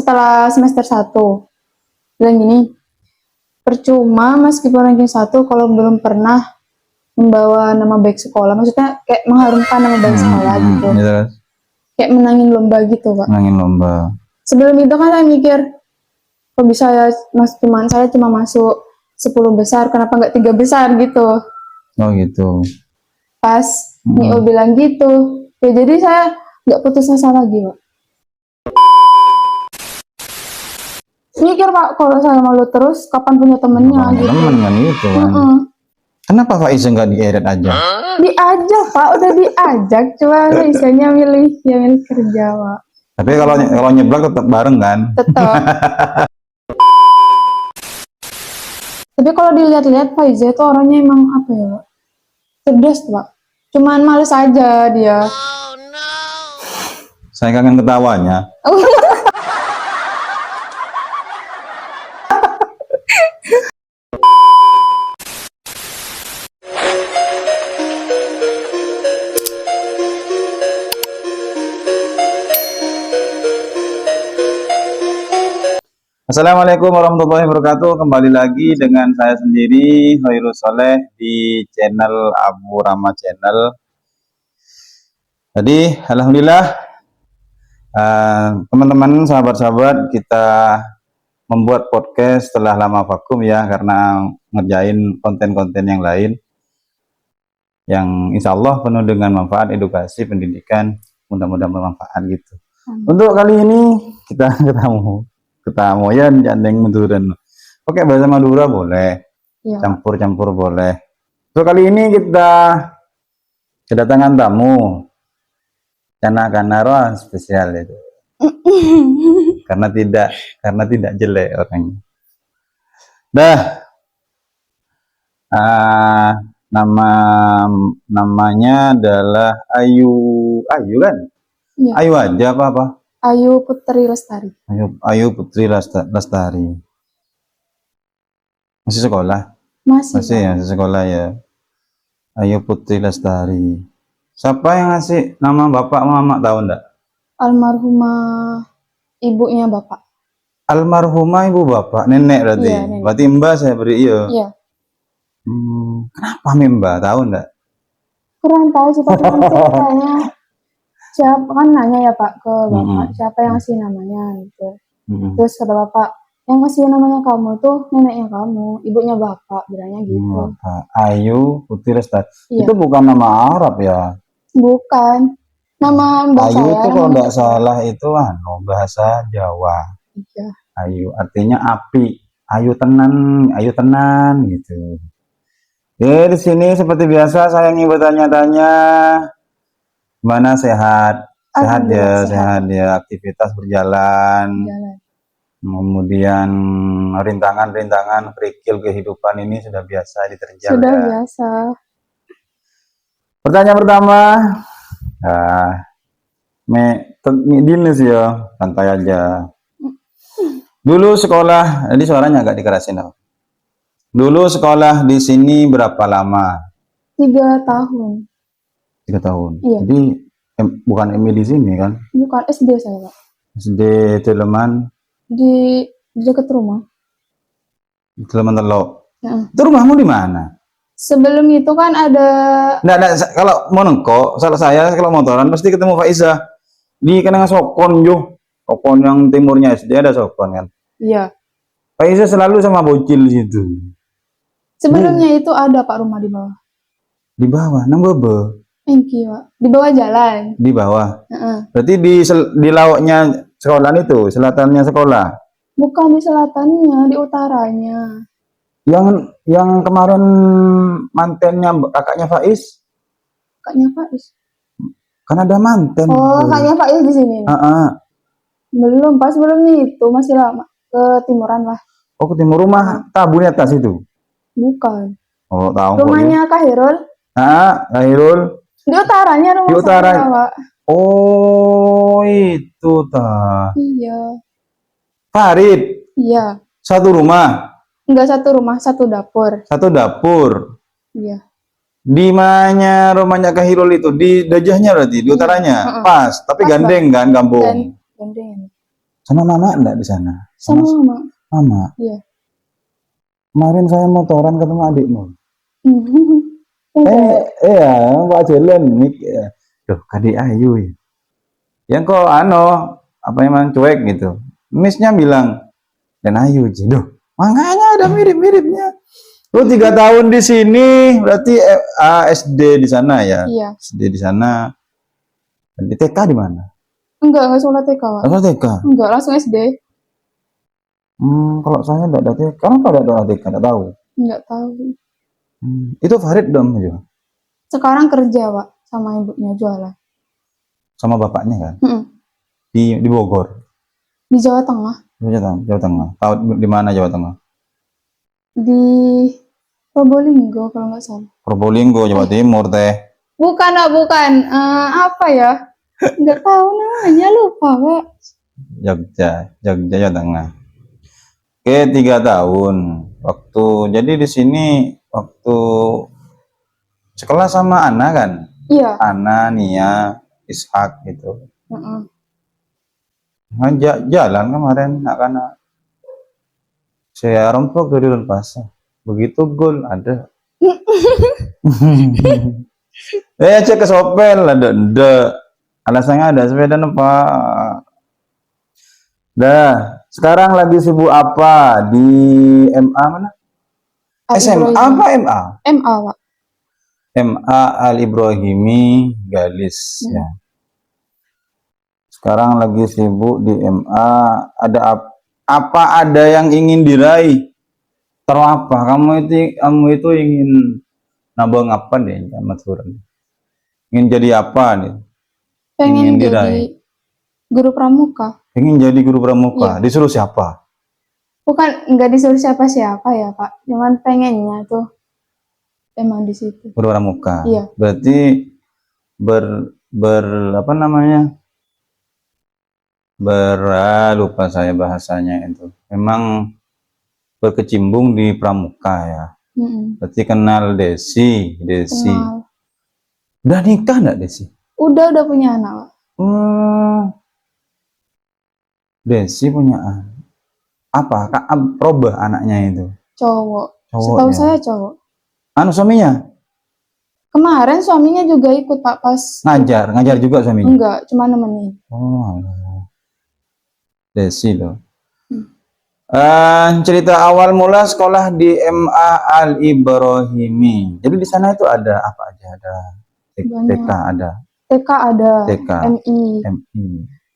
setelah semester 1 bilang gini, percuma meskipun ranking 1 kalau belum pernah membawa nama baik sekolah, maksudnya kayak mengharumkan nama baik sekolah gitu. Terus Kayak menangin lomba gitu, Pak. menangin lomba. Sebelum itu kan saya mikir, kok bisa ya saya cuma masuk 10 besar, kenapa nggak 3 besar gitu. Oh gitu. Pas Nio bilang gitu, ya jadi saya nggak putus asa lagi, Pak. Mikir, Pak, kalau saya malu terus, kapan punya temennya gitu. Temen kan gitu kan. Kenapa Faiza nggak dieret aja? Diajak, Pak, udah diajak, cuma Faizanya milih kerja, Pak. Tapi kalau nyeblak tetap bareng kan? Tetap. Tapi kalau dilihat-lihat Faiza itu orangnya emang apa ya, Pak? Cerdas, Pak. Cuman males aja dia. Saya kangen ketawanya. Assalamualaikum warahmatullahi wabarakatuh. Kembali lagi dengan saya sendiri, Hoirul Soleh, di channel Abu Rama Channel. Jadi alhamdulillah teman-teman, sahabat-sahabat, kita membuat podcast setelah lama vakum ya, karena ngerjain konten-konten yang lain yang insya Allah penuh dengan manfaat, edukasi, pendidikan, mudah-mudahan bermanfaat gitu. Untuk kali ini kita ketemu ya jandeng Maduran. Oke, bahasa Madura boleh, Ya. campur-campur boleh. So kali ini kita kedatangan tamu karena roh spesial itu. karena tidak jelek orangnya. Namanya adalah Ayu kan? Ya. Ayu aja apa? Ayu Putri Lestari. Ayu Putri Lestari. Masih sekolah? Masih sekolah ya. Ayu Putri Lestari. Siapa yang ngasih nama bapak mama, tahu enggak? Almarhumah ibunya bapak. Almarhumah ibu bapak, nenek berarti. Iya, nenek. Berarti mbak saya beri iya. Iya. Kenapa mbak, tahu enggak? Kurang tahu sih, tapi kan ceritanya siapa kan nanya ya Pak ke bapak, siapa yang ngasih namanya gitu. Terus kata bapak, yang ngasih namanya kamu tuh neneknya kamu, ibunya bapak, bilangnya gitu. Bapak. Ayu Putri Lestari. Iya. Itu bukan nama Arab ya? Bukan. Nama mbak Ayu saya. itu kalau enggak salah itu bahasa Jawa. Iya. Ayu artinya api. Ayu tenan gitu. Di sini seperti biasa saya ingin bertanya-tanya, mana sehat ya, aktivitas berjalan. Kemudian rintangan kerikil kehidupan ini sudah biasa diterjang. Sudah biasa. Pertanyaan pertama, dinis ya, santai aja. Dulu sekolah, jadi suaranya agak dikerasin apa? Dulu sekolah di sini berapa lama? 3 tahun. 3 tahun. Iya. Jadi bukan MI di sini kan? Bukan, SD saya Pak. SD Teleman. Di dekat rumah. Teleman Telok. Ya. Itu rumahmu di mana? Sebelum itu kan ada. Nah, kalau mau nengkok, salah saya kalau motoran pasti ketemu Faiza di Kenanga Sokon Sokon yang timurnya SD ada Sokon kan? Iya. Faiza selalu sama bocil situ. Sebelumnya itu ada Pak rumah di bawah. Di bawah, nang bebe. Engki Pak. Di bawah jalan. Di bawah. Berarti di lauknya sekolah itu, selatannya sekolah. Bukan di selatannya, di utaranya. Yang kemarin mantennya kakaknya Faiz. Kakaknya Faiz. Kan ada manten. Oh, kakaknya Faiz di sini. Belum, pas sebelum itu masih lama ke timuran lah. Oh, ke timur rumah tabunnya atas itu. Bukan. Oh, tahu. Rumahnya Kak Hirul. Khairul. Di utaranya rumah di utara. saya, Pak. Oh, itu Iya. Farid. Iya. Satu rumah. Enggak satu rumah, satu dapur. Satu dapur. Iya. Di mana rumahnya Khairul itu? Di dajahnya berarti, di utaranya. Pas, tapi pas gandeng kan kampung. Gandeng. Sama mama enggak di sana? Sama mama. Mama. Iya. Kemarin saya motoran ketemu adikmu. Enggak. Iya, Pak Jalan nih. Duh, Kadi Ayu ya. Yang kok apa emang cuek gitu. Miss-nya bilang, dan Ayu sih. Duh, makanya ada mirip-miripnya. Lu 3 tahun di sini, berarti SD di sana ya? Iya. SD di sana. Di TK di mana? Enggak sekolah TK, Pak. Langsung TK? Enggak, langsung SD. Kalau saya enggak ada TK. Kenapa enggak ada TK? Enggak tahu. Enggak tahu. Itu Farid dong juga. Sekarang kerja, Pak, sama ibunya jualan. Sama bapaknya kan? Mm-mm. Di Bogor. Di Jawa Tengah. Jawa Tengah. Tahu di mana Jawa Tengah? Di Probolinggo kalau nggak salah. Probolinggo, Jawa Timur teh. Bukan, Pak, bukan. Apa ya? Nggak tahu namanya, lupa, Pak. Jogja, Jawa Tengah. Oke, 3 tahun. Jadi di sini waktu sekelas sama Ana kan? Iya. Ana, Nia, Ishak gitu. Mm-mm. Ngajak jalan kemarin, karena saya rompok dari Denpasar. Begitu gol ada. Cek ke Sopel ada. Alasannya ada sepeda Pak. Dah, sekarang lagi sibuk apa di MA mana? SMA apa MA? MA, Pak. MA Al Ibrahimi Galis ya. Sekarang lagi sibuk di MA. Ada apa ada yang ingin diraih? Terus apa? Kamu itu ingin nabung apa deh, Mas Turan? Ingin jadi apa nih? Pengen jadi guru pramuka. Pengen jadi guru pramuka. Iya. Disuruh siapa? Bukan, nggak disuruh siapa-siapa ya, Pak. Cuman pengennya tuh emang di situ. Guru pramuka. Iya. Berarti apa namanya? Lupa saya bahasanya itu. Memang berkecimpung di pramuka ya. Berarti kenal Desi. Kenal. Udah nikah enggak Desi? Udah punya anak, Pak. Desi punya anak. Apa? Probah anaknya itu? Cowok. Setahu ya? saya cowok. Suaminya? Kemarin suaminya juga ikut, Pak, pas ngajar juga suaminya? Enggak, cuma nemenin. Oh, Desi loh. Cerita awal mula sekolah di MA Al Ibrahimi. Jadi di sana itu ada apa aja? Ada TK ada. TK ada. TK. MI.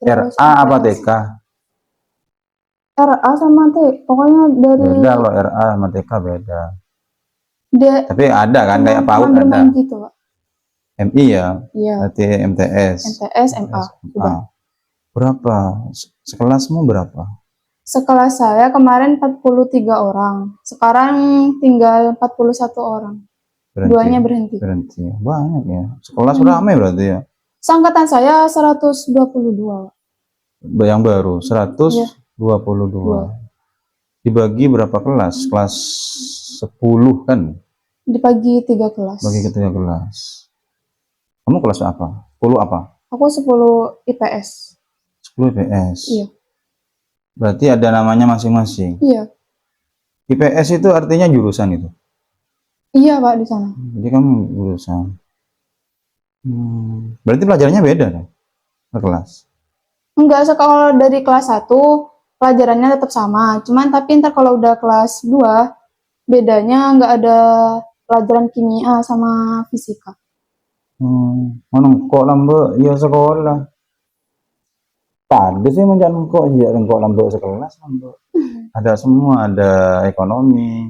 RA apa TK? RA sama T. Pokoknya dari. Beda loh, RA sama TK beda. Tapi ada kan kayak PAUD ada. Gitu, Pak. MI ya? Iya. Berarti MTS. MTS, MA. Berapa? Sekelasmu berapa? Sekelas saya kemarin 43 orang. Sekarang tinggal 41 orang. Duanya berhenti. Banyak ya. Sekelas ramai berarti ya. Seangkatan saya 122. Yang baru 122. Iya. Dibagi berapa kelas? Kelas 10 kan? Dibagi 3 kelas. Bagi ke 3 kelas. Kamu kelas apa? 10 apa? Aku 10 IPS. 10 IPS. Iya. Berarti ada namanya masing-masing. Iya. IPS itu artinya jurusan itu. Iya, Pak, di sana. Jadi kamu jurusan. Berarti pelajarannya beda kan? Per kelas. Enggak, kalau dari kelas 1 pelajarannya tetap sama. Cuman tapi ntar kalau udah kelas 2 bedanya nggak ada pelajaran kimia sama fisika. Kok lambe ya sekolah. Tadi sih menjan kok ya kok lambe sekelas lambe. Ada semua, ada ekonomi,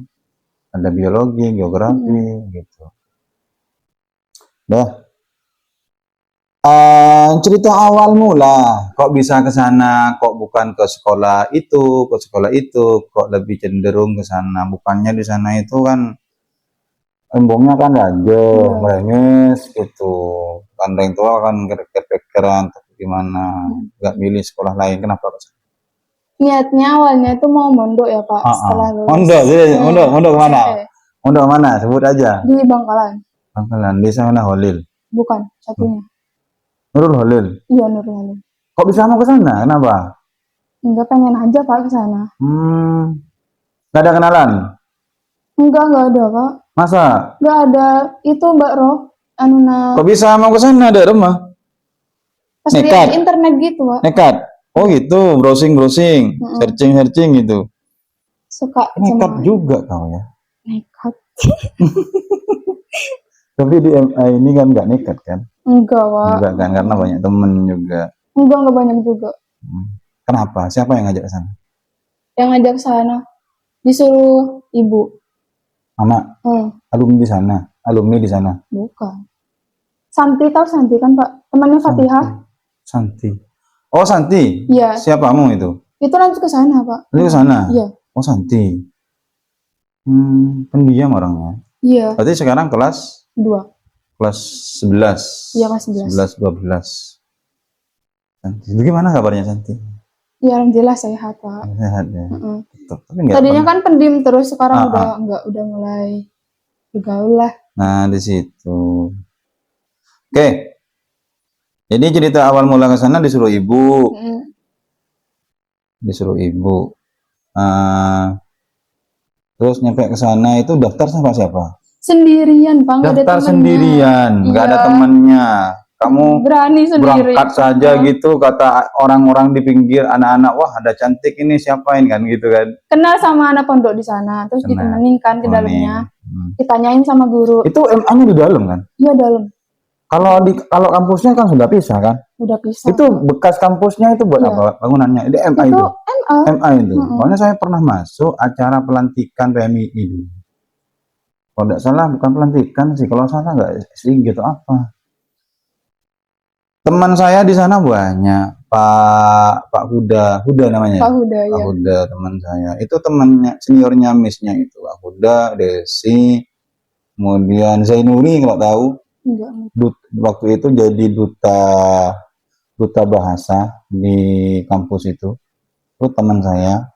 ada biologi, geografi gitu. Dah. Cerita awal mula kok bisa ke sana, kok bukan ke sekolah itu, kok lebih cenderung ke sana. Bukannya di sana itu kan embungnya kan raja, merengis gitu. Kandang tua kan keren-keren tapi gimana? Nggak milih sekolah lain, kenapa ke sana? Niatnya awalnya itu mau mondok ya, Pak, setelah lulus. Mondok kemana? Mondok mana? Sebut aja. Di Bangkalan. Bangkalan, di sana Holil. Bukan, satunya. Nurul Holil. Iya, Nurul Holil. Kok bisa mau ke sana? Kenapa? Enggak, pengen aja Pak ke sana. Nggak ada kenalan? Enggak ada Pak. Masa? Enggak ada. Itu Mbak Roh, Kok bisa mau ke sana ada rumah? pas Nekat? lihat internet gitu Pak. Nekat? Oh gitu, browsing, Mm-mm. searching gitu. Suka Nekat sama juga kau ya. nekat. Tapi di MA ini kan nggak nekat kan? Enggak Pak. Enggak kan, karena banyak temen juga. Enggak banyak juga. Kenapa? Siapa yang ngajak ke sana? Yang ngajak ke sana disuruh ibu. Anak? Alumni di sana? Alumni di sana? Bukan. Santi, tahu Santi kan Pak? Temannya Fatihah. Santi. Oh Santi? Iya. Siapamu itu? Itu lanjut ke sana Pak. Lanjut ke sana? Iya. Oh Santi. Pendiam orangnya. Iya. Berarti sekarang kelas 2. Kelas 11. Iya, kelas 11. 12. Santi. Itu gimana kabarnya Santi? Ya alhamdulillah sehat Pak. Sehat ya. Tapi tadinya kan pendiam terus, sekarang udah mulai bergaul lah. Nah di situ. Oke. Jadi cerita awal mula ke sana disuruh ibu. Disuruh ibu. Terus nyampe ke sana itu daftar sama siapa? Sendirian Pak, nggak ada Daftar temennya. sendirian, nggak ada temannya. Kamu berani sendiri. Berangkat saja gitu, kata orang-orang di pinggir, anak-anak, wah ada cantik ini, siapain kan gitu kan. Kenal sama anak pondok di sana, terus ditemenin kan ke dalamnya. Ditanyain sama guru. Itu MA-nya di dalam kan? Iya dalam. Kalau kampusnya kan sudah pisah kan? Udah pisah. Itu bekas kampusnya itu buat apa bangunannya? Itu MA itu. MA itu. Soalnya saya pernah masuk acara pelantikan PMII dulu. Kalau tidak salah bukan pelantikan sih, kalau salah nggak sih gitu apa. Teman saya di sana banyak, Pak Huda namanya. Pak Huda, Pak Huda teman saya. Itu temannya, seniornya Miss-nya itu Pak Huda, Desi, kemudian Zainuri kalau tahu. Enggak. Waktu itu jadi duta bahasa di kampus itu. Itu teman saya.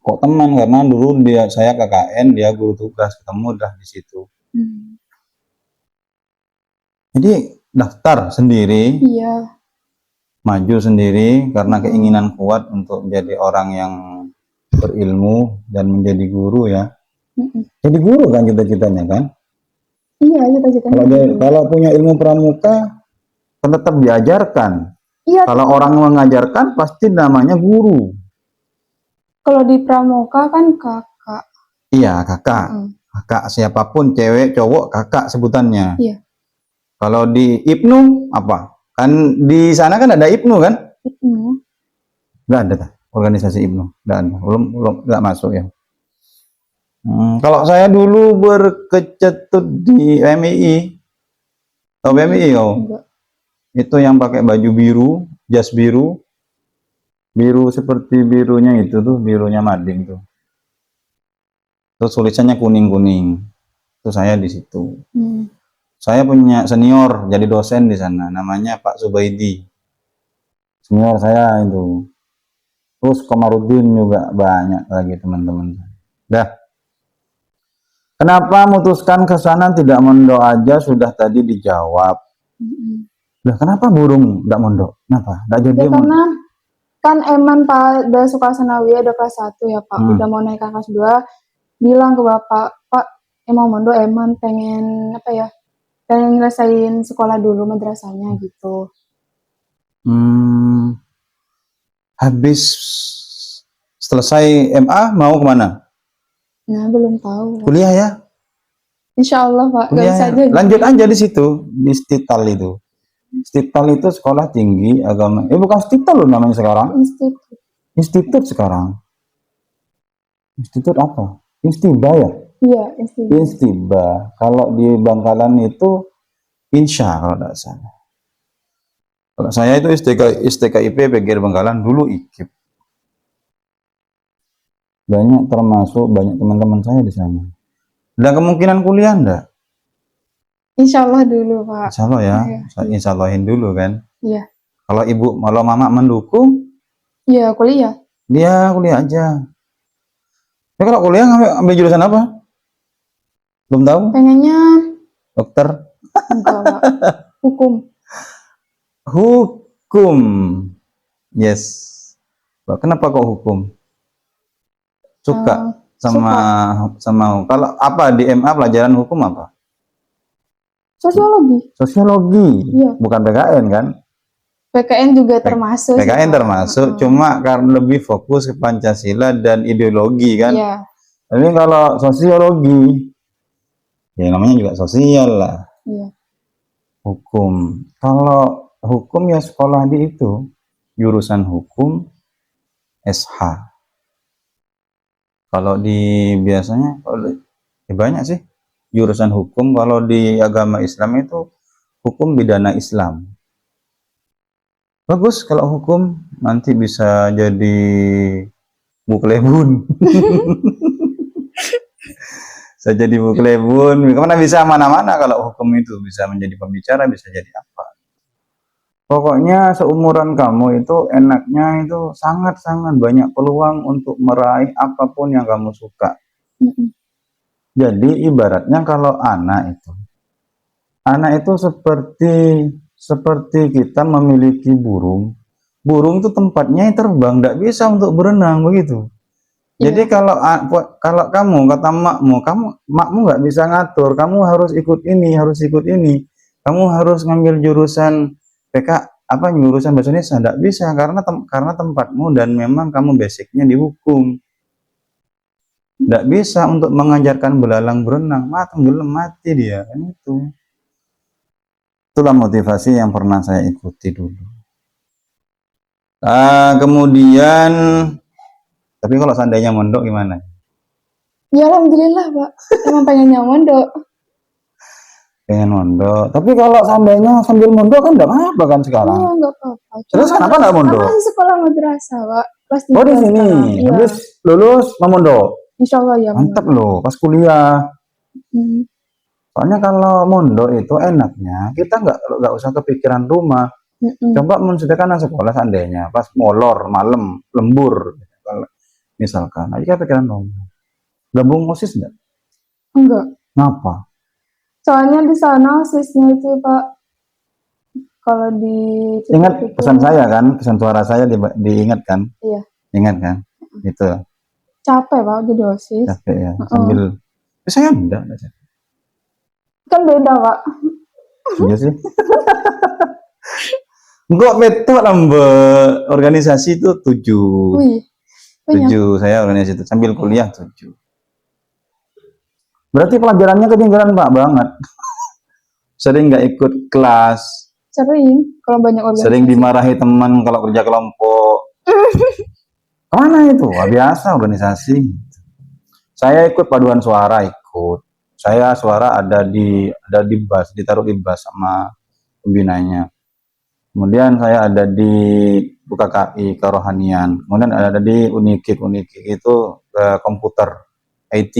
Kok teman, karena dulu saya KKN, dia guru tugas, ketemu dah di situ. Jadi daftar sendiri. Iya. Maju sendiri karena keinginan kuat untuk menjadi orang yang berilmu dan menjadi guru ya. Jadi guru kan cita-citanya kan? Iya, cita-citanya. Kalau punya ilmu pramuka kan tetap diajarkan. Iya. Kalau orang mengajarkan pasti namanya guru. Kalau di pramuka kan kakak. Iya, kakak. Kakak siapapun, cewek, cowok, kakak sebutannya. Iya. Kalau di Ibnu apa? Kan di sana kan ada Ibnu kan? Ibnu. Nggak ada organisasi Ibnu. Nggak ada. Belum nggak masuk ya. Kalau saya dulu berkecetut di PMII. Tahu PMII kau? Itu yang pakai baju biru, jas biru. Biru seperti birunya itu tuh, birunya mading tuh. Terus tulisannya kuning-kuning. Itu saya di situ. Saya punya senior jadi dosen di sana, namanya Pak Subaidi. Senior saya itu. Terus Komarudin juga banyak lagi teman-teman. Dah. Kenapa memutuskan ke sana tidak mondok aja, sudah tadi dijawab. Lah kenapa burung tidak mondok? Kenapa? Nggak jadi ya, karena kan Eman Pak udah suka Sanawi, ada kelas 1 ya Pak. Udah mau naik kelas 2, bilang ke Bapak, Pak, mau mondok Eman pengen apa ya? Pengen ngelesain sekolah dulu madrasahnya gitu. Habis selesai MA mau kemana? Nah belum tahu. Kuliah ya? Insya Allah Pak. Gak bisa aja. Lanjut aja di situ, di Stital itu. Stital itu sekolah tinggi agama. Bukan Stital loh namanya sekarang. Institut sekarang. Institut apa? Instiba ya? Iya, Instiba. Kalau di Bangkalan itu Insya kalau tidak salah. Kalau saya itu STKIP PGR Bangkalan dulu IKIP. Banyak teman-teman saya di sana. Ada kemungkinan kuliah enggak? Insya Allah dulu Pak. Insya Allah ya. Insya Allahin dulu kan. Iya. Kalau mama mendukung? Iya kuliah. Dia kuliah aja. Ya kalau kuliah ambil jurusan apa? Belum tahu? Pengennya dokter. Enggak Pak. Hukum. Hukum. Yes. Kenapa kok hukum? Suka sama kalau apa di MA pelajaran hukum apa? Sosiologi. Sosiologi. Iya. Bukan PKN kan? PKN juga termasuk. PKN termasuk, cuma karena lebih fokus ke Pancasila dan ideologi kan. Iya. Tapi kalau sosiologi, ya namanya juga sosial lah. Iya. Hukum. Kalau hukum ya sekolah di itu, jurusan hukum SH. Kalau di biasanya, ya banyak sih jurusan hukum. Kalau di agama Islam itu hukum pidana Islam. Bagus kalau hukum, nanti bisa jadi muklebun. Bisa jadi muklebun, kemana bisa mana-mana kalau hukum itu, bisa menjadi pembicara, bisa jadi apa. Pokoknya seumuran kamu itu enaknya itu sangat-sangat banyak peluang untuk meraih apapun yang kamu suka. Jadi ibaratnya kalau anak itu seperti kita memiliki burung. Burung itu tempatnya terbang, tidak bisa untuk berenang begitu. Jadi kalau kamu kata makmu nggak bisa ngatur, kamu harus ikut ini, kamu harus ngambil jurusan jurusan bahasa Indonesia, tidak bisa karena tempatmu dan memang kamu basicnya di hukum. Tidak bisa untuk mengajarkan belalang berenang, tenggelam mati dia kan itu. Itulah motivasi yang pernah saya ikuti dulu. Kemudian, tapi kalau seandainya mondok gimana? Ya alhamdulillah Pak, emang pengennya mondok. Pengen mondok. Tapi kalau seandainya sambil mondok kan enggak apa-apa kan sekarang? Iya enggak apa-apa. Terus kenapa enggak mondok? Masih sekolah madrasah Pak. Kelas 3 di sini. Iya. Habis lulus mau mondok. Insyaallah ya. Mantap loh, pas kuliah. Soalnya kalau mondok itu enaknya kita nggak usah kepikiran rumah. Coba mensediakan sekolah seandainya pas molor malam lembur misalkan, aja kepikiran rumah. Gabung OSIS nggak? Enggak. Kenapa? Soalnya di sana OSISnya itu Pak, kalau di ingat pesan saya kan, pesan suara saya diingat kan? Iya. Ingat kan? Itu. Capek Pak jadi OSIS. Capek ya. Sambil saya enggak. Kan beda Pak. Iya sih. Enggak betul organisasi itu 7. Wih. 7 saya organisasi itu sambil kuliah 7. Berarti pelajarannya ketinggalan Pak banget. Sering nggak ikut kelas. Sering kalau banyak organisasi. Sering dimarahi teman kalau kerja kelompok. Kemana itu? Biasa organisasi. Saya ikut paduan suara ikut. Saya suara ada di BAS, ditaruh di BAS sama pembinanya. Kemudian saya ada di UKKI kerohanian. Kemudian ada di Unikik itu komputer IT.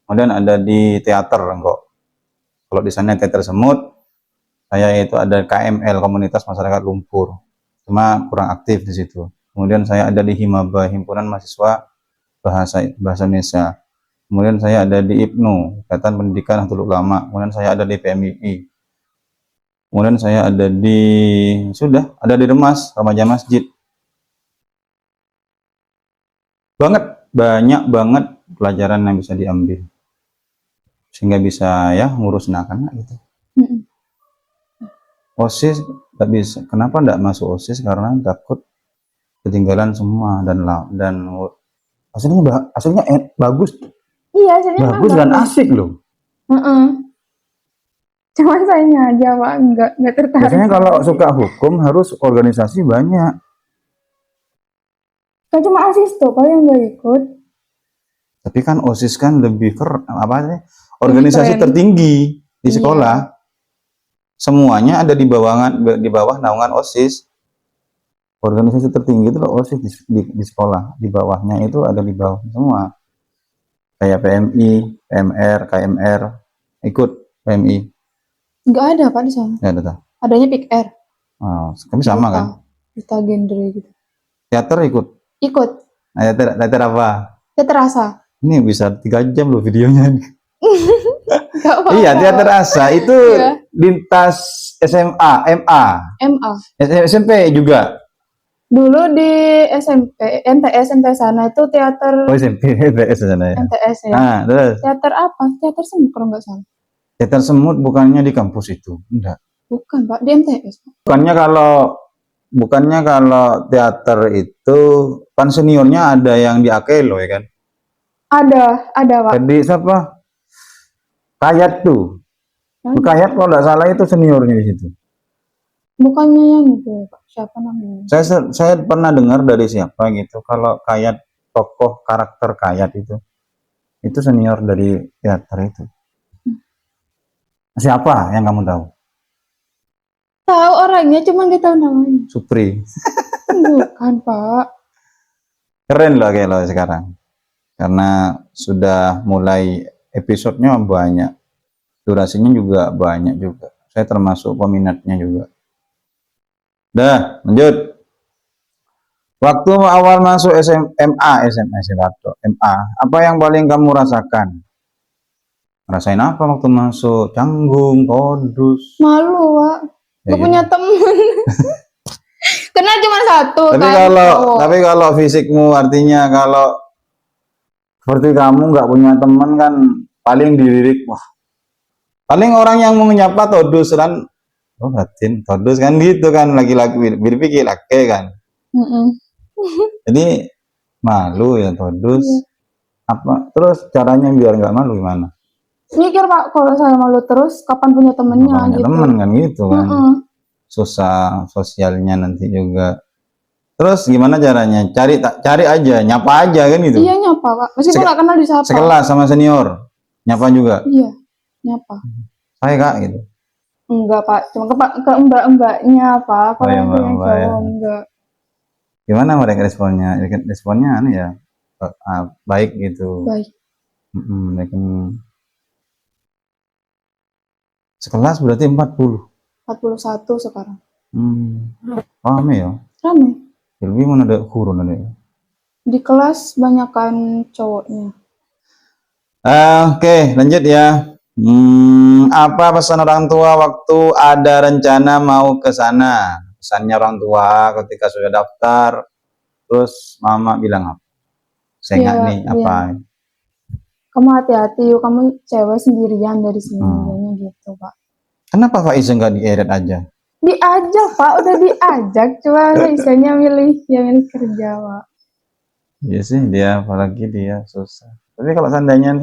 Kemudian ada di teater kok. Kalau di sana teater semut. Saya itu ada KML Komunitas Masyarakat Lumpur. Cuma kurang aktif di situ. Kemudian saya ada di Himaba Himpunan Mahasiswa Bahasa Indonesia. Kemudian saya ada di IPNU, Ikatan Pendidikan Nahdlatul Ulama. Kemudian saya ada di PMII. Kemudian saya ada di Remas, Remaja Masjid. Banyak banget pelajaran yang bisa diambil. Sehingga bisa ya ngurus anak-anak gitu. OSIS nggak bisa. Kenapa nggak masuk OSIS? Karena takut ketinggalan semua dan hasilnya bagus. Iya, hasilnya bagus dan asik loh. Cuman sayangnya aja Pak nggak tertarik. Biasanya kalau suka hukum harus organisasi banyak. Kan cuma OSIS tuh Pak yang nggak ikut. Tapi kan OSIS kan lebih organisasi tertinggi di sekolah. Iya. Semuanya ada di bawah naungan OSIS. Organisasi tertinggi itu loh OSIS di sekolah. Di bawahnya itu ada di bawah semua. Kayak PMI, PMR, KMR, ikut PMI. Nggak ada Pak di sana. Nggak ada. Adanya PIKR. Oh, kami sama kan? Duta genre gitu. Teater ikut? Ikut. Nah, teater apa? Teater Asa. Ini bisa 3 jam loh videonya. Iya, teater Asa itu lintas SMA, MA. SMP juga. Dulu di SMP, MTS sana itu teater Oh SMP BS sana ya. MTS ya. Terus Teater apa? Teater seni kalau nggak salah. teater semut bukannya di kampus itu? Enggak. Bukan Pak, di MTS. Bukannya kalau teater itu kan seniornya ada yang di Akelo ya kan? Ada Pak. Jadi siapa? Kayat tuh. Kayat kalau nggak salah itu seniornya di situ. Bukannya yang itu ya Pak, siapa namanya? Saya pernah dengar dari siapa gitu kalau Kayat, tokoh karakter Kayat itu senior dari teater itu. Siapa yang kamu tahu? Tahu orangnya, cuma nggak tahu namanya. Supri. Bukan Pak. Keren loh kayak lo sekarang. Karena sudah mulai episodenya banyak. Durasinya juga banyak juga. Saya termasuk peminatnya juga. Dah, lanjut. Waktu awal masuk SMA, apa yang paling kamu rasakan? Rasain apa waktu masuk? Canggung, todus? Malu Pak. Ya, Gak punya temen. Kenal cuma satu Tapi kan. kalau fisikmu artinya kalau seperti kamu nggak punya teman kan paling dilirik, wah. Paling orang yang mau menyapa todus kan, oh batin, todus kan gitu kan, laki-laki berpikir laki kan. Jadi malu ya todus. Apa? Terus caranya biar nggak malu gimana? Mikir Pak, kalau saya malu terus kapan punya temennya gitu. Temen kan gitu kan. Susah sosialnya nanti juga. Terus gimana caranya? Cari aja, nyapa aja kan gitu. Iya nyapa Pak, meskipun nggak kenal disapa. Sekelas sama senior, nyapa juga. Iya, nyapa. Hai Kak gitu. Enggak Pak, cuma ke mbak-mbaknya Pak. Kalau yang punya cowok enggak. Gimana mereka responnya? Responnya aneh ya, baik gitu. Baik. Mereka sekelas berarti 40. 41 sekarang. Rame ya? Rame. Lebih mana ada kurun ada ya? Di kelas banyakan cowoknya. Oke, lanjut ya. Apa pesan orang tua waktu ada rencana mau ke sana? Pesannya orang tua ketika sudah daftar, terus mama bilang apa? Saya ingat nih apa? Kamu hati-hati, yuk kamu cewek sendirian dari sini, gitu Pak. Kenapa Pak Isa nggak dieret aja? Diajak Pak, udah diajak, cuma Isanya milih kerja Pak. Iya sih dia, apalagi dia susah. Tapi kalau seandainya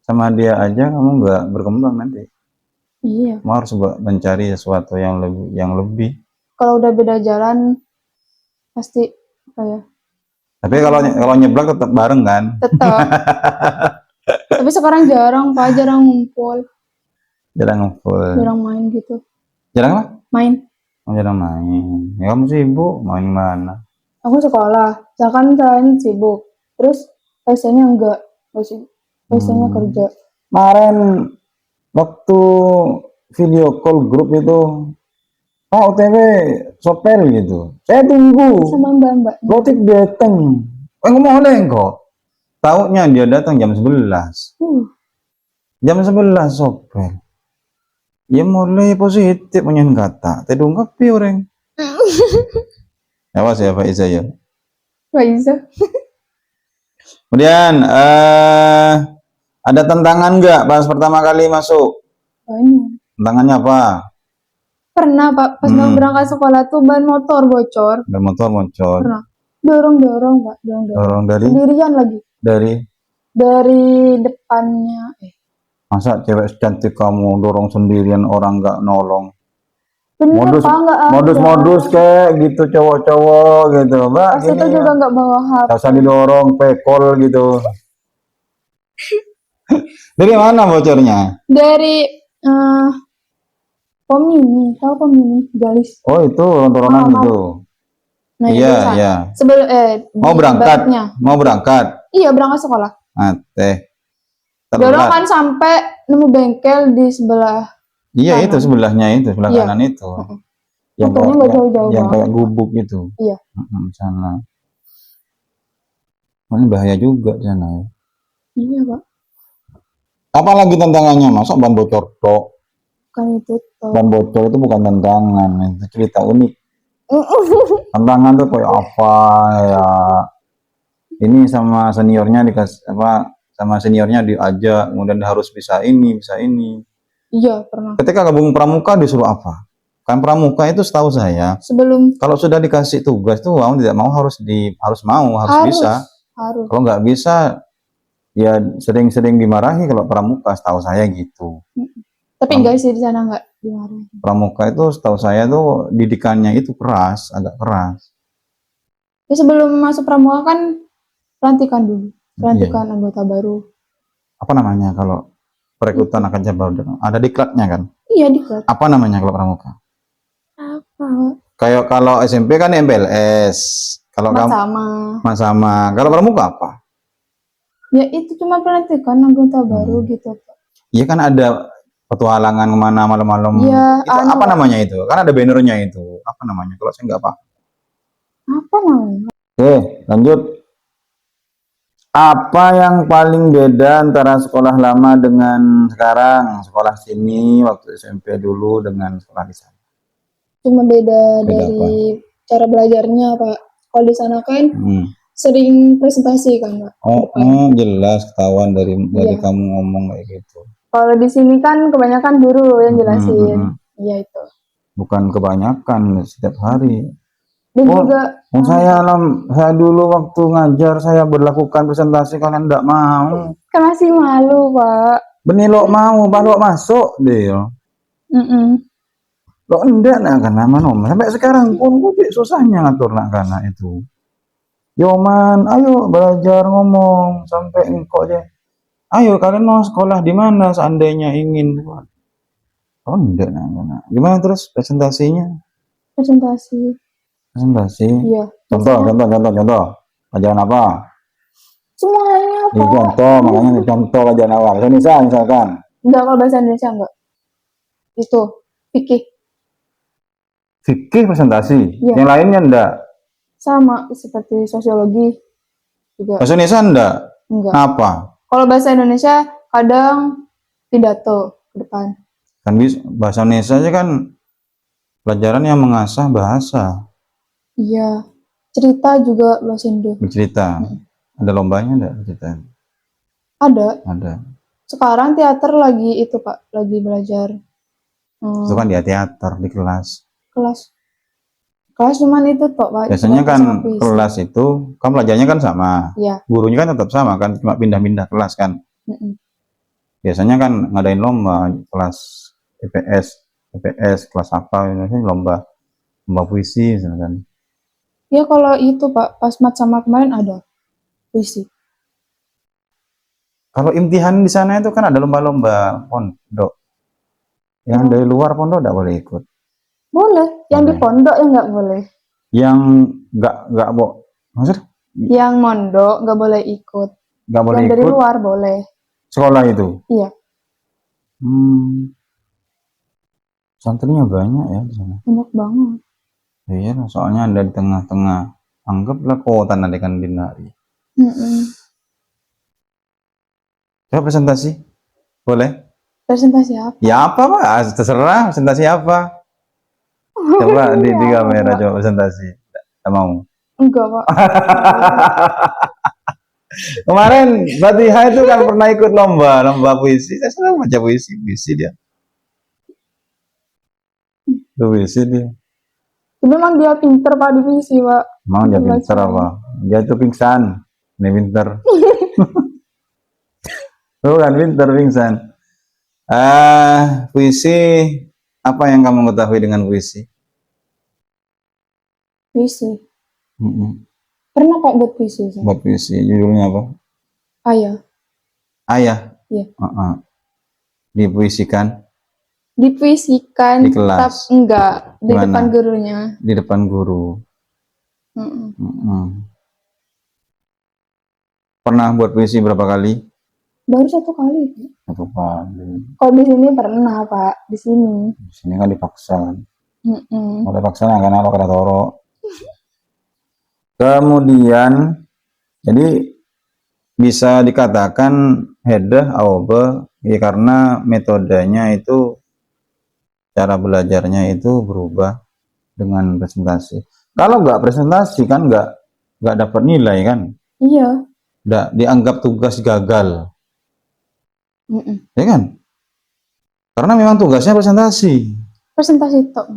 sama dia aja kamu nggak berkembang nanti. Iya. Kamu harus mencari sesuatu yang lebih. Kalau udah beda jalan pasti apa ya? Tapi kalau nyeblak tetap bareng kan? Tetap. Tapi sekarang jarang Pak, jarang ngumpul. Jarang ngumpul. Jarang main gitu. Jarang apa? Main. Jarang main. Ya kamu sibuk main mana? Aku sekolah, misalkan kalian sibuk, terus biasanya enggak sibuk, biasanya kerja. Kemarin waktu video call grup itu, OTW sopel gitu. Saya tunggu. Sama mbak-mbak. Lotik datang. Ngomong oleh kok. Taunya dia datang jam 11. Jam 11 sopel. Ya mulai positif menyen kata. Tedung kapi orang. Apa siapa Isa ya? Pak Isa. Kemudian ada tantangan nggak pas pertama kali masuk? Banyak. Tantangannya apa? Pernah Pak, pas mau berangkat sekolah tuh ban motor bocor. Ban motor bocor. Pernah. Dorong Pak, Dorong dari? Sendirian lagi. Dari depannya. Masa cewek cantik kamu dorong sendirian orang nggak nolong? Bener Pak, nggak ada. Modus kayak gitu cowok-cowok gitu, Mbak. Pas itu juga nggak bawa HP. Usah didorong, pekol gitu. Dari mana bocornya? Dari Pom Mini, tahu Pom Mini, Galis. Oh itu rontonan itu. Nah, iya. Mau berangkat? Iya berangkat sekolah. Dorong kan sampai nemu bengkel di sebelah. Iya kanan. Itu sebelahnya itu, sebelah kanan itu. Yang kayak gubuk itu. Iya. Sana. Ini bahaya juga di sana. Iya Pak. Apalagi tantangannya, masa ban bocor tok? Bukan itu. Ban bocor itu bukan tantangan, itu cerita unik. Tantangan tuh kayak apa ya? Ini sama seniornya sama seniornya diajak, kemudian harus bisa ini, bisa ini. Iya, pernah. Ketika gabung pramuka disuruh apa? Kan pramuka itu setahu saya, Sebelum kalau sudah dikasih tugas tuh mau tidak mau harus bisa. harus. Kalau nggak bisa, ya sering-sering dimarahi kalau pramuka, setahu saya gitu. Tapi enggak sih di sana enggak dimarahin. Pramuka itu setahu saya tuh didikannya itu keras, agak keras. Ya sebelum masuk pramuka kan pelantikan dulu, pelantikan anggota baru. Apa namanya kalau perekrutan akan cabang? Ada diklatnya kan? Iya, diklat. Apa namanya kalau pramuka? Apa? Kayak kalau SMP kan MPLS. Kalau kamu sama. Kalau pramuka apa? Ya itu cuma pelantikan anggota baru gitu. Iya kan ada petualangan kemana malam-malam. Ya, itu apa namanya itu? Kan ada bannernya itu. Apa namanya? Kalau saya nggak paham. Apa namanya? Oke, lanjut. Apa yang paling beda antara sekolah lama dengan sekarang? Sekolah sini waktu SMP dulu dengan sekolah di sana. Cuma beda dari cara belajarnya, Pak. Kalau di sana kan sering presentasi kan, Pak. Jelas ketahuan dari kamu ngomong kayak gitu. Kalau di sini kan kebanyakan guru yang jelasin. Iya itu. Bukan kebanyakan, setiap hari. Dan juga saya dulu waktu ngajar saya berlakukan presentasi, kalian enggak mau. Kan masih malu, Pak. Benilok mau, balok masuk deh. Lo enggak nak karena sampai sekarang pun gue susahnya ngatur nak karena itu. Yoman, ayo belajar ngomong sampai engkau aja. Ayo kalian mau sekolah di mana seandainya ingin. Oh enggak nak. Gimana terus presentasinya? Presentasi. Iya. Contoh. Ajaran apa? Semuanya, Pak. Contoh, makanya contoh ajaran apa? Bahasa Indonesia misalkan. Enggak, kalau bahasa Indonesia enggak. Itu, fikih. Fikih presentasi. Ya. Yang lainnya enggak? Sama seperti sosiologi juga. Bahasa Indonesia enggak? Enggak. Kenapa? Kalau bahasa Indonesia kadang pidato ke depan. Kan bahasa Indonesia aja kan pelajaran yang mengasah bahasa. Iya. Cerita juga bahasa Indo. Bercerita. Ada lombanya enggak cerita? Ada. Sekarang teater lagi itu, Pak, lagi belajar. Itu kan dia teater di kelas. Kelas cuman itu toh, Pak. Biasanya kan kelas itu kan pelajarannya kan sama. Iya. Gurunya kan tetap sama kan, cuma pindah-pindah kelas kan. Biasanya kan ngadain lomba kelas EPS kelas apa biasanya lomba puisi misalkan. Ya kalau itu, Pak, pas mat sama kemarin ada puisi. Kalau imtihan di sana itu kan ada lomba-lomba pondok. Yang dari luar pondok enggak boleh ikut. Boleh, yang di pondok yang nggak boleh. Yang nggak maksud? Yang mondok nggak boleh ikut. Nggak boleh yang ikut. Dari luar boleh. Sekolah itu. Iya. Santrinya banyak ya di sana. Banyak banget. Iya, soalnya ada di tengah-tengah. Anggaplah kota nanti kan dinari. Coba presentasi, boleh? Presentasi apa? Ya apa Pak? Terserah. Presentasi apa? Coba di kamera coba presentasi. Tidak mau? Enggak, Pak. Kemarin Fatihah itu kan pernah ikut lomba puisi. Saya selalu baca puisi dia. Puisi dia. Memang dia pinter, Pak, di puisi, Pak. Memang dia pinter apa? Dia itu pingsan. Ini pinter. Tuh kan pinter pingsan. Puisi apa yang kamu ketahui dengan puisi? Puisi. Pernah, Pak, buat puisi. Buat puisi, judulnya apa? Ayah. Iya. Dipuisikan di kelas. Enggak, di depan gurunya. Di depan guru. Pernah buat puisi berapa kali? Baru 1 kali. 1 kali. Kalau di sini pernah, Pak. Di sini. Di sini kan dipaksa. Kalau dipaksa kan apa kata toro. Kemudian jadi bisa dikatakan hedah aube ya karena metodenya itu cara belajarnya itu berubah. dengan presentasi. Kalau nggak presentasi kan nggak dapat nilai kan, Iya. nggak dianggap tugas gagal, ya kan? Karena memang tugasnya presentasi Presentasi tok.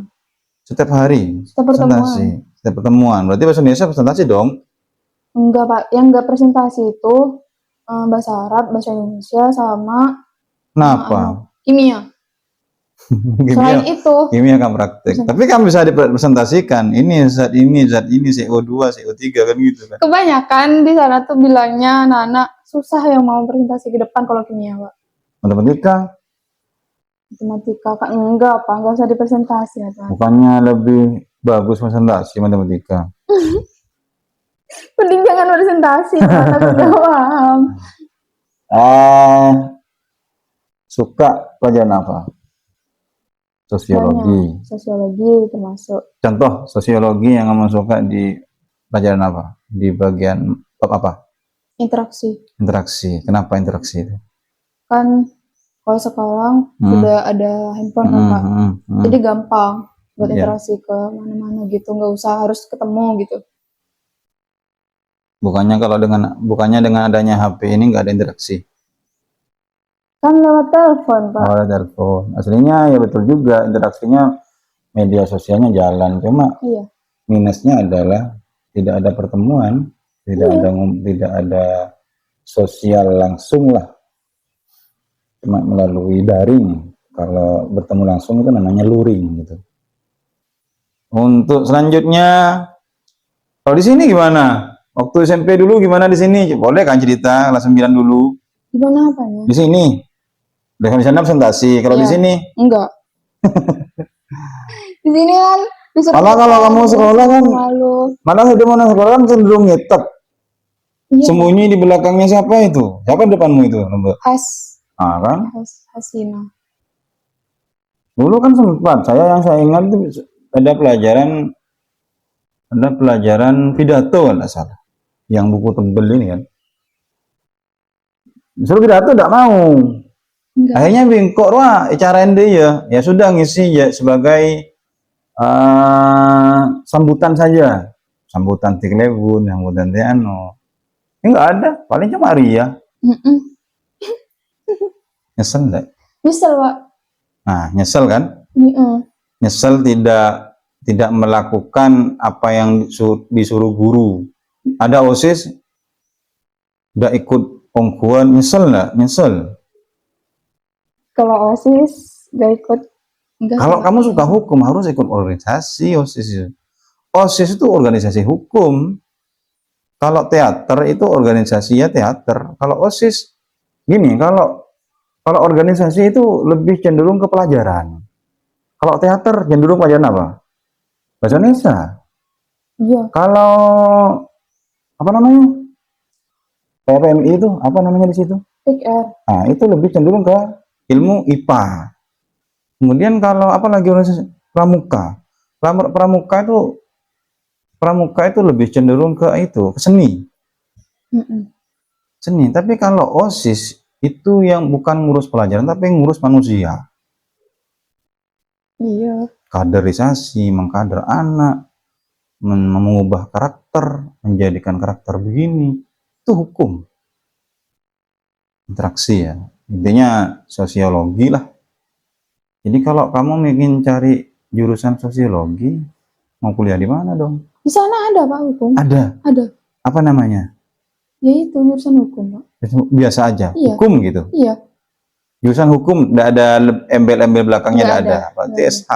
setiap hari, Setiap presentasi, pertemuan. setiap pertemuan. Berarti bahasa Indonesia presentasi dong. Enggak, Pak. Yang enggak presentasi itu bahasa Arab, bahasa Indonesia, sama Kenapa? kimia. Selain Kimia, itu, kimia kan praktek. Tapi kan bisa dipresentasikan. Ini, zat ini, CO2, CO3 kan gitu kan. kebanyakan di sana tuh bilangnya anak-anak susah yang mau presentasi ke depan kalau kimia, Pak. Matematika Matematika kan enggak, Pak. Enggak usah dipresentasi ya, Pak. bukannya lebih bagus presentasi matematika. Mending jangan presentasi, Pak. Takut nggak paham. Suka pelajaran apa? Sosiologi. Sosiologi termasuk. Contoh sosiologi yang kamu suka di pelajaran apa? Di bagian apa? Interaksi. Interaksi. Kenapa interaksi itu? Kan kalau sekarang udah ada handphone kan, Pak. Jadi gampang buat interaksi ke mana-mana gitu, nggak usah harus ketemu gitu. Bukannya dengan adanya HP ini nggak ada interaksi? Kan lewat telepon, Pak. Lewat telepon. Aslinya ya betul juga, interaksinya media sosialnya jalan, cuma minusnya adalah tidak ada pertemuan, tidak ada sosial langsung lah, cuma melalui daring. Kalau bertemu langsung itu namanya luring gitu. Untuk selanjutnya, kalau di sini gimana? Waktu SMP dulu gimana di sini? Boleh kan cerita kelas 9 dulu? Gimana apanya? Di sini. Di sana presentasi. Kalau di sini? Enggak. Di sini kan malah kalau kamu sekolah kan, malah di mana sekolah kan cenderung ngetep. Sembunyi di belakangnya siapa itu? Siapa depanmu itu? Kan? Hasina. Dulu kan sempat, yang saya ingat itu ada pelajaran pidato nggak salah, yang buku tebel ini kan. Disuruh pidato tidak mau. Akhirnya bingkok wah, icarain dia ya sudah ngisi ya sebagai sambutan saja, sambutan tiklebun, sambutan tiano. Ini nggak ada, paling cuma Ria. Nyesel enggak? Nyesel, Pak. Nah, nyesel kan? Nyesel tidak melakukan apa yang disuruh guru. Ada OSIS, nggak ikut ongkuan, nyesel nggak? Nyesel. Kalau OSIS nggak ikut. Kalau kamu suka hukum harus ikut organisasi OSIS. OSIS itu organisasi hukum. Kalau teater itu organisasinya teater. Kalau OSIS gini, kalau organisasi itu lebih cenderung ke pelajaran. Kalau teater cenderung pelajaran apa? Bahasa Indonesia. Iya. Kalau apa namanya? PMI itu apa namanya di situ? PR. Nah, itu lebih cenderung ke ilmu IPA. Kemudian kalau apa lagi organisasi pramuka. Pramuka itu lebih cenderung ke seni. Seni. Tapi kalau OSIS itu yang bukan ngurus pelajaran tapi ngurus manusia. Iya. Kaderisasi, mengkader anak, mengubah karakter, menjadikan karakter begini, itu hukum. Interaksi ya. Intinya sosiologi lah. Jadi kalau kamu ingin cari jurusan sosiologi, mau kuliah di mana dong? Di sana ada, Pak, hukum. Ada. Apa namanya? Ya itu jurusan hukum, Pak. Biasa aja. Iya. Hukum gitu. Iya. Jurusan hukum tidak ada embel-embel belakangnya, tidak ada. Berarti SH.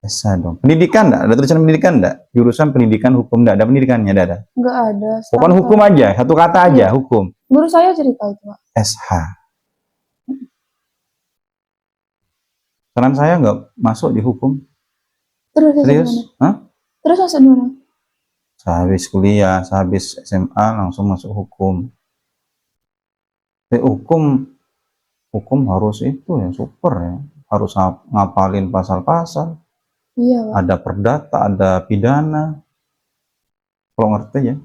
SH dong. Pendidikan enggak? Ada tulisan pendidikan enggak? Jurusan pendidikan hukum enggak ada pendidikannya, enggak ada. Enggak ada. Bukan hukum aja, satu kata aja, hukum. Guru saya cerita itu, Pak. SH. Saran saya enggak masuk di hukum. Serius? Hah? Terus masuk di mana? Sehabis kuliah, sehabis SMA langsung masuk hukum. Hukum harus itu ya, super ya. Harus ngapalin pasal-pasal. Iya, Pak. Ada perdata, ada pidana. Kalau ngerti ya.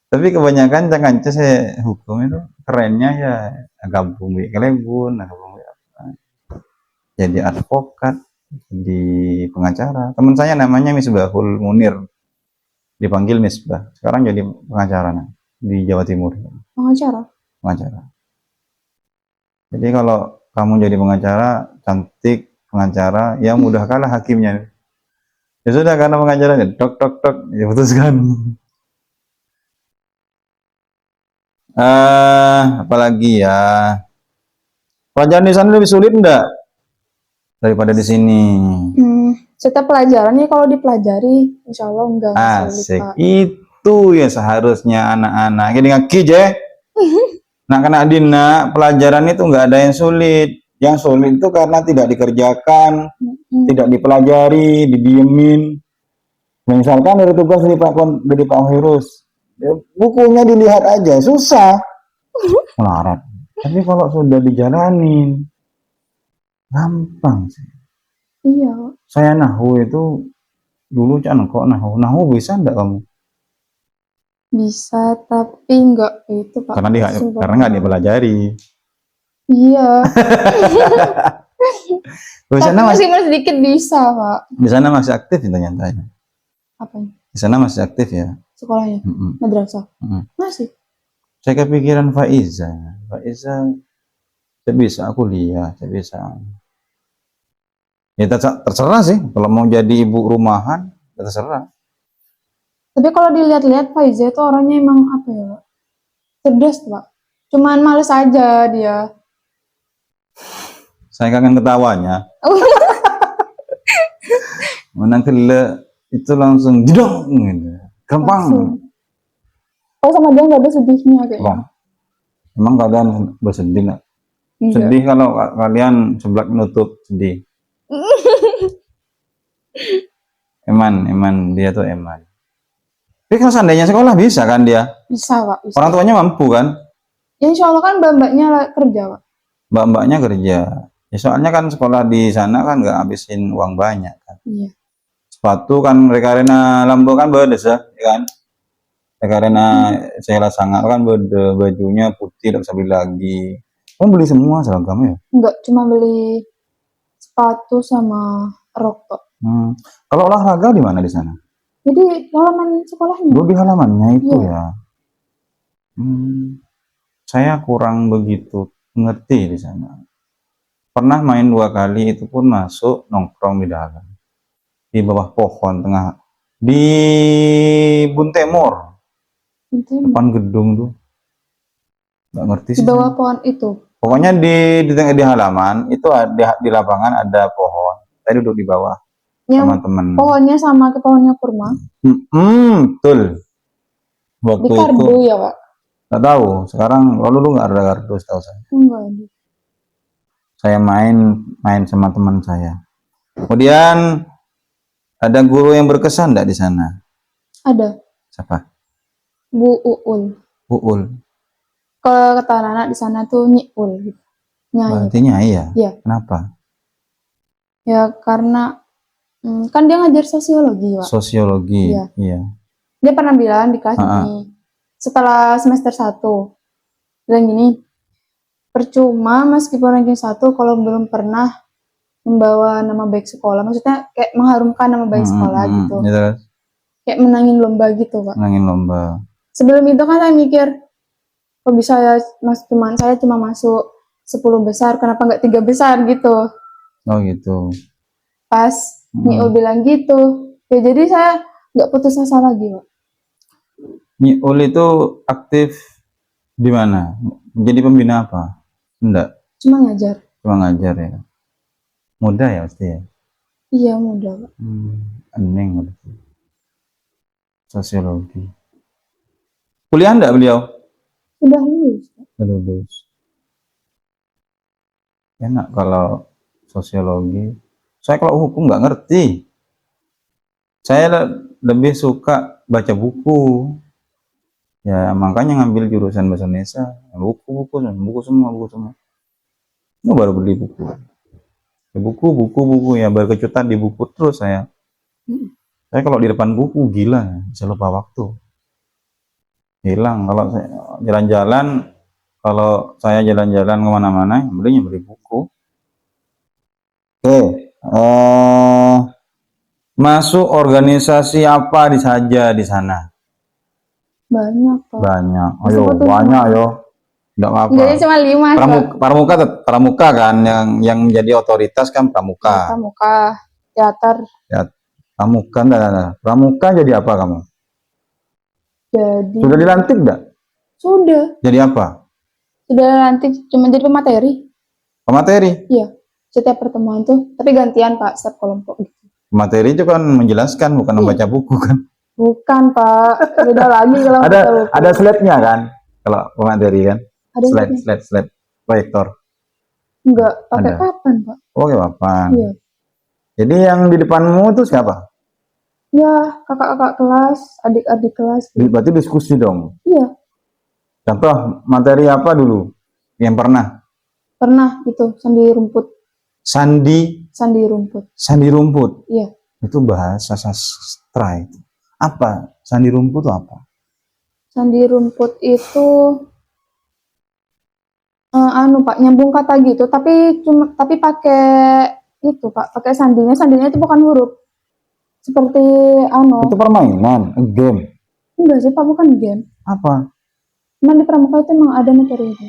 Tapi kebanyakan jangan hukum itu kerennya ya gabung kelebun, gabung jadi advokat, jadi pengacara. Teman saya namanya Misbahul Munir, dipanggil Misbah. Sekarang jadi pengacara di Jawa Timur. Pengacara. Pengacara. Jadi kalau kamu jadi pengacara, cantik pengacara, ya mudah kalah hakimnya. Ya sudah, karena pengacaranya tok tok tok, ya putuskan. Apalagi ya, pelajaran di sana lebih sulit enggak daripada di sini? Setiap pelajaran ya kalau dipelajari, insya Allah enggak sulit, Asik, Pak. itu ya seharusnya anak-anak. Gini ngaki je. Nah, kena dina pelajaran itu enggak ada yang sulit. Yang sulit itu karena tidak dikerjakan, tidak dipelajari, didiemin. Misalkan dari tugas dari Pak Hirus, bukunya dilihat aja susah, melarat. Tapi kalau sudah dijalanin, gampang sih. Iya. Saya nahu itu dulu kok nahu bisa enggak kamu? Bisa, tapi enggak itu, Pak. Karena nggak dipelajari. Iya. Di sana masih sedikit bisa, Pak. Di sana masih aktif ya ternyata. Apa? Di sana masih aktif ya? Sekolahnya? Madrasah? Masih. Saya kepikiran Faiza, saya bisa kuliah, saya bisa. Ya terserah sih, kalau mau jadi ibu rumahan, terserah. Tapi kalau dilihat-lihat Faiza itu orangnya emang apa ya, Pak? Cerdas, Pak. Cuman males aja dia. Saya kangen ketawanya. Menang kele itu langsung jedong gitu. Gampang. Oh, sama dia nggak ada sedihnya kayaknya. Emang kalian bersedih nggak? Sedih kalau kalian seblak nutup sedih. Eman dia tuh eman. Tapi kalau seandainya sekolah bisa kan dia? Bisa, Pak. Bisa. Orang tuanya mampu kan? Ya, insya Allah kan mbak-mbaknya kerja, Pak. Mbak-mbaknya kerja. Ya, soalnya kan sekolah di sana kan nggak habisin uang banyak kan. Iya. Sepatu kan rekarena lambo kan bedes ya kan? Rekarena saya sangat kan beda, bajunya putih tidak bisa beli lagi. Kan beli semua seragamnya? Enggak, cuma beli sepatu sama rok kok. Kalau olahraga di mana di sana? Jadi halaman sekolahnya. Di halamannya itu ya. Saya kurang begitu ngerti di sana. Pernah main 2 kali, itu pun masuk nongkrong di dalam, di bawah pohon tengah di Buntemor, depan gedung tuh. Nggak ngerti sih. Di bawah pohon itu. Pokoknya di halaman itu di lapangan ada pohon. Saya duduk di bawah. Teman-teman. Pohonnya sama ke pohonnya kurma. Betul. Waktu di kardu itu, ya Pak? Nggak tahu. Sekarang kalau dulu nggak ada kardu setahu saya. Enggak ada. Saya main sama teman saya. Kemudian ada guru yang berkesan nggak di sana? Ada. Siapa? Bu Uul. Bu Uul. Kalau kata anak di sana tuh Nyiul. Nyai. Berarti Nyai ya? Iya. Kenapa? Ya karena kan dia ngajar sosiologi, Pak. Sosiologi. Iya. Dia pernah bilang di kelas ini, setelah semester 1, bilang gini, percuma meskipun ranking 1 kalau belum pernah membawa nama baik sekolah, maksudnya kayak mengharumkan nama baik sekolah gitu. Kayak menangin lomba gitu, Pak. Menangin lomba. Sebelum itu kan saya mikir, kok bisa ya saya cuma masuk 10 besar, kenapa nggak 3 besar gitu. Oh gitu. Pas Nyiul bilang gitu, ya jadi saya nggak putus asa lagi, Pak. Nyiul itu aktif di mana? Menjadi pembina apa? Enggak. Cuma ngajar. Cuma ngajar ya. Muda ya pasti ya? Iya muda, Pak. Aneh berarti. Sosiologi. Kuliah enggak beliau? Sudah lulus. Sudah lulus. Enak kalau sosiologi. Saya kalau hukum nggak ngerti. Saya lebih suka baca buku. Ya makanya ngambil jurusan bahasa Indonesia. Buku semua. Ini baru beli buku. Buku ya, berkejutan di buku terus saya. Saya kalau di depan buku gila, bisa lupa waktu. Hilang kalau saya jalan-jalan, kemana-mana, beli buku. Oke, masuk organisasi apa saja di sana? Banyak, Pak. Banyak. Ayo, Sebutin banyak semua. ayo. Enggak apa-apa. Enggaknya cuma 5, Pak. Pramuka kan yang menjadi otoritas kan pramuka. Pramuka, teater. Ya, pramuka enggak. Pramuka jadi apa kamu? Jadi Sudah dilantik enggak? sudah. Jadi apa? Sudah nanti cuma jadi pemateri. Pemateri. Iya. Setiap pertemuan tuh, tapi gantian, Pak, setiap kelompok gitu. Pemateri itu kan menjelaskan, bukan membaca buku kan? Bukan, Pak. Beda lagi kalau baca buku. Ada slide-nya kan? Kalau pemateri kan? Ada Slide proyektor. Enggak, pakai Ada. papan, Pak. Oh, ya papan. Iya. Jadi yang di depanmu itu siapa? Ya, kakak-kakak kelas, adik-adik kelas. Gitu. Berarti diskusi dong. Iya. Contoh materi apa dulu yang pernah? Pernah itu, sandi rumput. Sandi rumput. Sandi rumput. Iya. Itu bahasa sastra itu. Apa? Sandi rumput itu apa? Sandi rumput itu Pak, nyambung kata gitu, tapi pakai itu, Pak, pakai sandinya. Sandinya itu bukan huruf. Seperti Itu permainan, game. Enggak sih, Pak, bukan game. Apa? Cuman di pramuka itu emang ada materi itu.